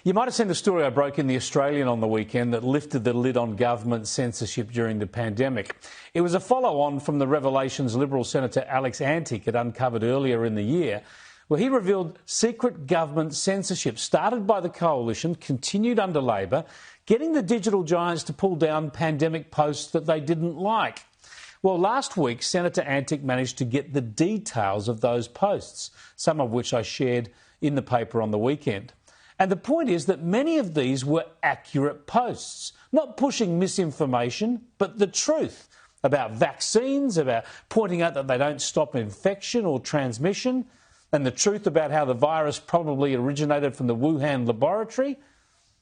You might have seen the story I broke in The Australian on the weekend that lifted the lid on government censorship during the pandemic. It was a follow-on from the revelations Liberal Senator Alex Antic had uncovered earlier in the year, where he revealed secret government censorship started by the Coalition, continued under Labor, getting the digital giants to pull down pandemic posts that they didn't like. Well, last week, Senator Antic managed to get the details of those posts, some of which I shared in the paper on the weekend. And the point is that many of these were accurate posts, not pushing misinformation, but the truth about vaccines, about pointing out that they don't stop infection or transmission, and the truth about how the virus probably originated from the Wuhan laboratory,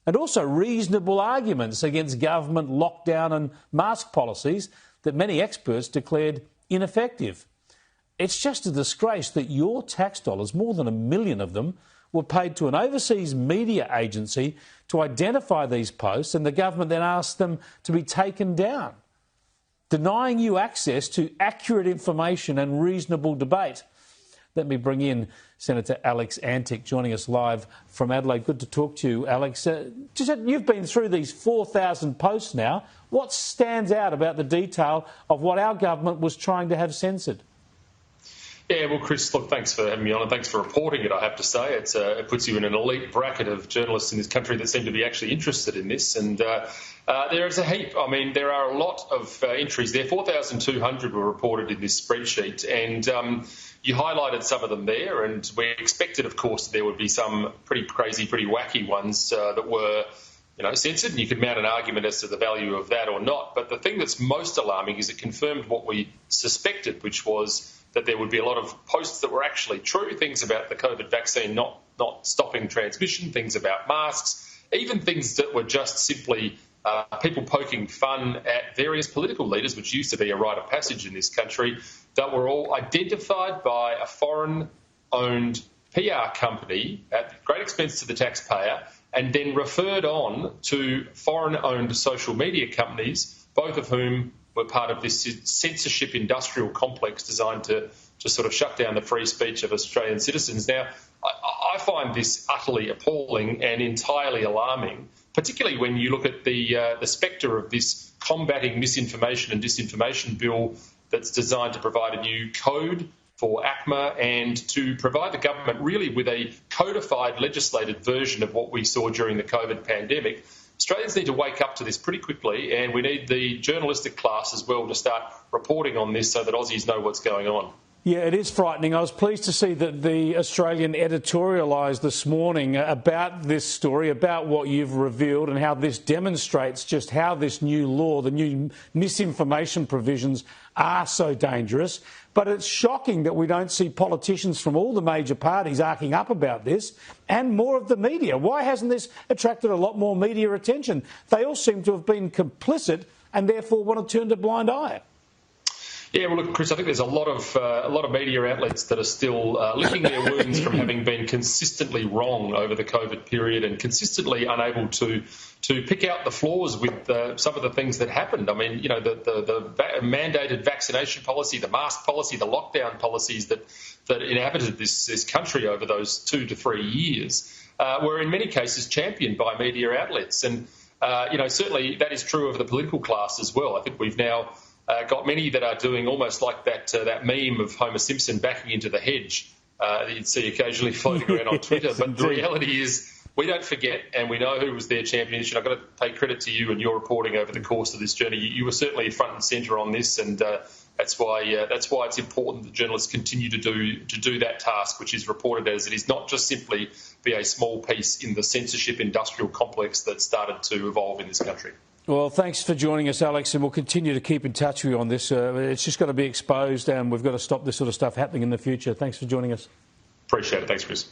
and also reasonable arguments against government lockdown and mask policies that many experts declared ineffective. It's just a disgrace that your tax dollars, more than $1 million of them, were paid to an overseas media agency to identify these posts, and the government then asked them to be taken down, denying you access to accurate information and reasonable debate. Let me bring in Senator Alex Antic, joining us live from Adelaide. Good to talk to you, Alex. You've been through these 4,000 posts now. What stands out about the detail of what our government was trying to have censored? Yeah, well, Chris, look, thanks for having me on and thanks for reporting it, I have to say. It puts you in an elite bracket of journalists in this country that seem to be actually interested in this. And there is a heap. I mean, there are a lot of entries there. 4,200 were reported in this spreadsheet. And you highlighted some of them there. And we expected, of course, there would be some pretty crazy, pretty wacky ones that were censored, and you could mount an argument as to the value of that or not. But the thing that's most alarming is it confirmed what we suspected, which was that there would be a lot of posts that were actually true, things about the COVID vaccine not stopping transmission, things about masks, even things that were just simply people poking fun at various political leaders, which used to be a rite of passage in this country, that were all identified by a foreign-owned PR company at great expense to the taxpayer, and then referred on to foreign-owned social media companies, both of whom were part of this censorship industrial complex designed to sort of shut down the free speech of Australian citizens. Now, I find this utterly appalling and entirely alarming, particularly when you look at the spectre of this combating misinformation and disinformation bill that's designed to provide a new code for ACMA and to provide the government really with a codified legislated version of what we saw during the COVID pandemic. Australians need to wake up to this pretty quickly, and we need the journalistic class as well to start reporting on this so that Aussies know what's going on. Yeah, it is frightening. I was pleased to see that the Australian editorialised this morning about this story, about what you've revealed and how this demonstrates just how this new law, the new misinformation provisions are so dangerous. But it's shocking that we don't see politicians from all the major parties arcing up about this and more of the media. Why hasn't this attracted a lot more media attention? They all seem to have been complicit and therefore want to turn a blind eye. Yeah, well, look, Chris, I think there's a lot of media outlets that are still licking their wounds from having been consistently wrong over the COVID period and consistently unable to pick out the flaws with some of the things that happened. I mean, the mandated vaccination policy, the mask policy, the lockdown policies that inhabited this country over those 2 to 3 years were in many cases championed by media outlets. And, certainly that is true of the political class as well. I think we've now got many that are doing almost like that meme of Homer Simpson backing into the hedge that you'd see occasionally floating around on Twitter. Yes, but indeed. The reality is we don't forget, and we know who was their champion. I've got to pay credit to you and your reporting over the course of this journey. You were certainly front and centre on this, and that's why it's important that journalists continue to do that task, which is reported as it is not just simply be a small piece in the censorship industrial complex that started to evolve in this country. Well, thanks for joining us, Alex, and we'll continue to keep in touch with you on this. It's just got to be exposed, and we've got to stop this sort of stuff happening in the future. Thanks for joining us. Appreciate it. Thanks, Chris.